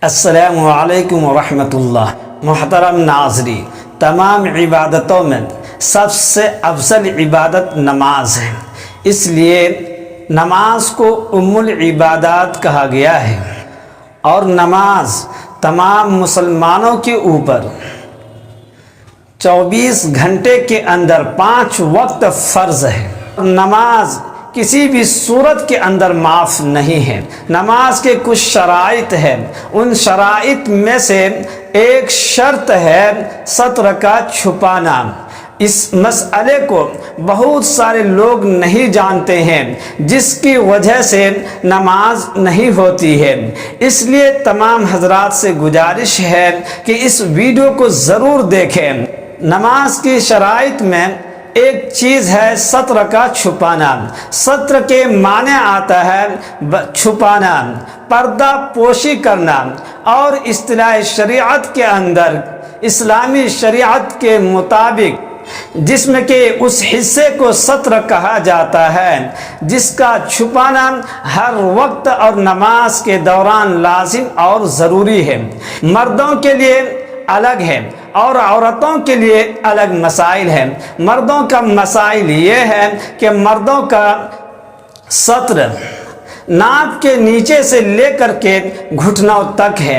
السلام علیکم ورحمۃ اللہ۔ محترم ناظرین، تمام عبادتوں میں سب سے افضل عبادت نماز ہے، اس لیے نماز کو ام العبادات کہا گیا ہے، اور نماز تمام مسلمانوں کے اوپر 24 گھنٹے کے اندر 5 وقت فرض ہے۔ نماز کسی بھی صورت کے اندر معاف نہیں ہے۔ نماز کے کچھ شرائط ہیں، ان شرائط میں سے ایک شرط ہے ستر کا چھپانا۔ اس مسئلے کو بہت سارے لوگ نہیں جانتے ہیں، جس کی وجہ سے نماز نہیں ہوتی ہے۔ اس لیے تمام حضرات سے گزارش ہے کہ اس ویڈیو کو ضرور دیکھیں۔ نماز کی شرائط میں ایک چیز ہے ستر کا چھپانا۔ ستر کے معنی آتا ہے چھپانا، پردہ پوشی کرنا، اور اصطلاح شریعت کے اندر اسلامی شریعت کے مطابق جسم کے اس حصے کو ستر کہا جاتا ہے جس کا چھپانا ہر وقت اور نماز کے دوران لازم اور ضروری ہے۔ مردوں کے لیے الگ ہے اور عورتوں کے لیے الگ مسائل ہیں۔ مردوں کا مسائل یہ ہے کہ مردوں کا ستر ناک کے نیچے سے لے کر کے گھٹنوں تک ہے۔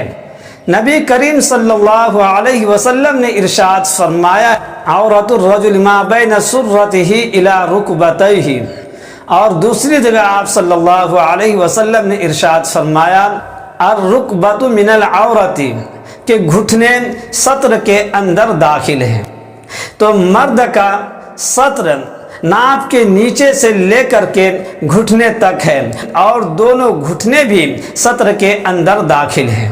نبی کریم صلی اللہ علیہ وسلم نے ارشاد فرمایا، عورت الرجل ما بین سرتہ الی رکبتیہ، اور دوسری جگہ آپ صلی اللہ علیہ وسلم نے ارشاد فرمایا، الرکبۃ من العورت، کہ گھٹنے ستر کے اندر داخل ہیں۔ تو مرد کا ستر ناپ کے نیچے سے لے کر کے گھٹنے تک ہے، اور دونوں گھٹنے بھی ستر کے اندر داخل ہیں۔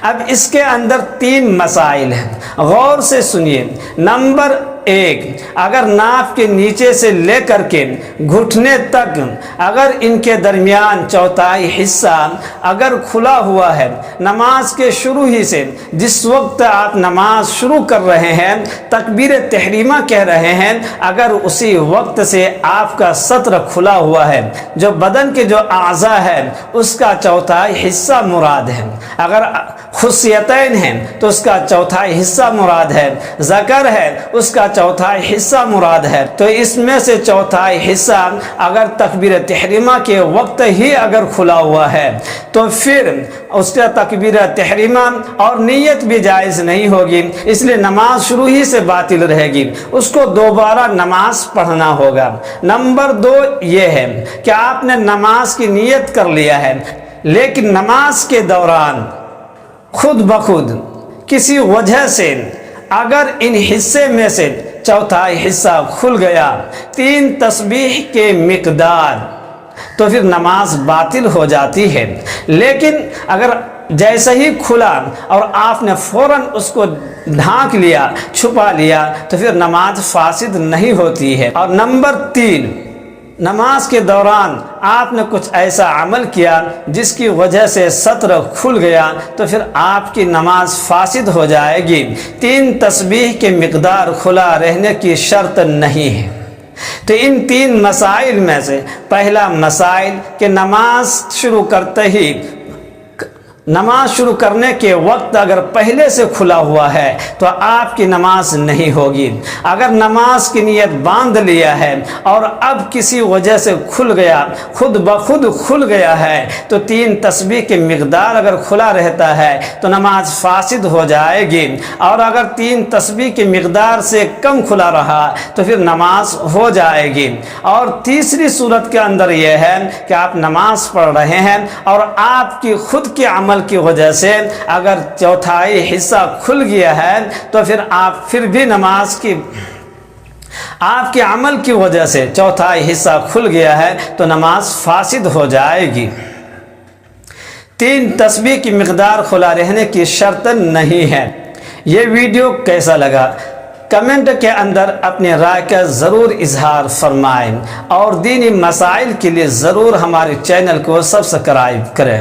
اب اس کے اندر 3 مسائل ہیں، غور سے سنیے۔ نمبر 1، اگر ناف کے نیچے سے لے کر کے گھٹنے تک اگر ان کے درمیان چوتھائی حصہ اگر کھلا ہوا ہے، نماز کے شروع ہی سے جس وقت آپ نماز شروع کر رہے ہیں، تکبیر تحریمہ کہہ رہے ہیں، اگر اسی وقت سے آپ کا ستر کھلا ہوا ہے، جو بدن کے جو اعضاء ہے اس کا چوتھائی حصہ مراد ہے۔ اگر خصیتین ہیں تو اس کا چوتھائی حصہ مراد ہے، ذکر ہے اس کا چوتھائی حصہ مراد ہے۔ تو اس میں سے چوتھائی حصہ اگر تکبیر تحریمہ کے وقت ہی اگر کھلا ہوا ہے تو پھر اس کا تکبیر تحریمہ اور نیت بھی جائز نہیں ہوگی، اس لیے نماز شروع ہی سے باطل رہے گی، اس کو دوبارہ نماز پڑھنا ہوگا۔ نمبر 2 یہ ہے کہ آپ نے نماز کی نیت کر لیا ہے، لیکن نماز کے دوران خود بخود کسی وجہ سے اگر ان حصے میں سے چوتھائی حصہ کھل گیا 3 تسبیح کے مقدار، تو پھر نماز باطل ہو جاتی ہے۔ لیکن اگر جیسے ہی کھلا اور آپ نے فوراً اس کو ڈھانک لیا، چھپا لیا، تو پھر نماز فاسد نہیں ہوتی ہے۔ اور نمبر 3، نماز کے دوران آپ نے کچھ ایسا عمل کیا جس کی وجہ سے ستر کھل گیا، تو پھر آپ کی نماز فاسد ہو جائے گی۔ 3 تسبیح کے مقدار کھلا رہنے کی شرط نہیں ہے۔ تو ان 3 مسائل میں سے پہلا مسائل کہ نماز شروع کرنے کے وقت اگر پہلے سے کھلا ہوا ہے تو آپ کی نماز نہیں ہوگی۔ اگر نماز کی نیت باندھ لیا ہے اور اب کسی وجہ سے کھل گیا، خود بخود کھل گیا ہے، تو 3 تسبیح کے مقدار اگر کھلا رہتا ہے تو نماز فاسد ہو جائے گی، اور اگر 3 تسبیح کے مقدار سے کم کھلا رہا تو پھر نماز ہو جائے گی۔ اور تیسری صورت کے اندر یہ ہے کہ آپ نماز پڑھ رہے ہیں اور آپ کی خود کے عمل کی وجہ سے اگر چوتھائی حصہ کھل گیا ہے تو پھر آپ پھر بھی نماز کی آپ کے عمل کی وجہ سے چوتھائی حصہ کھل گیا ہے تو نماز فاسد ہو جائے گی۔ 3 تسبیح کی مقدار کھلا رہنے کی شرط نہیں ہے۔ یہ ویڈیو کیسا لگا؟ کمنٹ کے اندر اپنی رائے کا ضرور اظہار فرمائیں، اور دینی مسائل کے لیے ضرور ہمارے چینل کو سبسکرائب کریں۔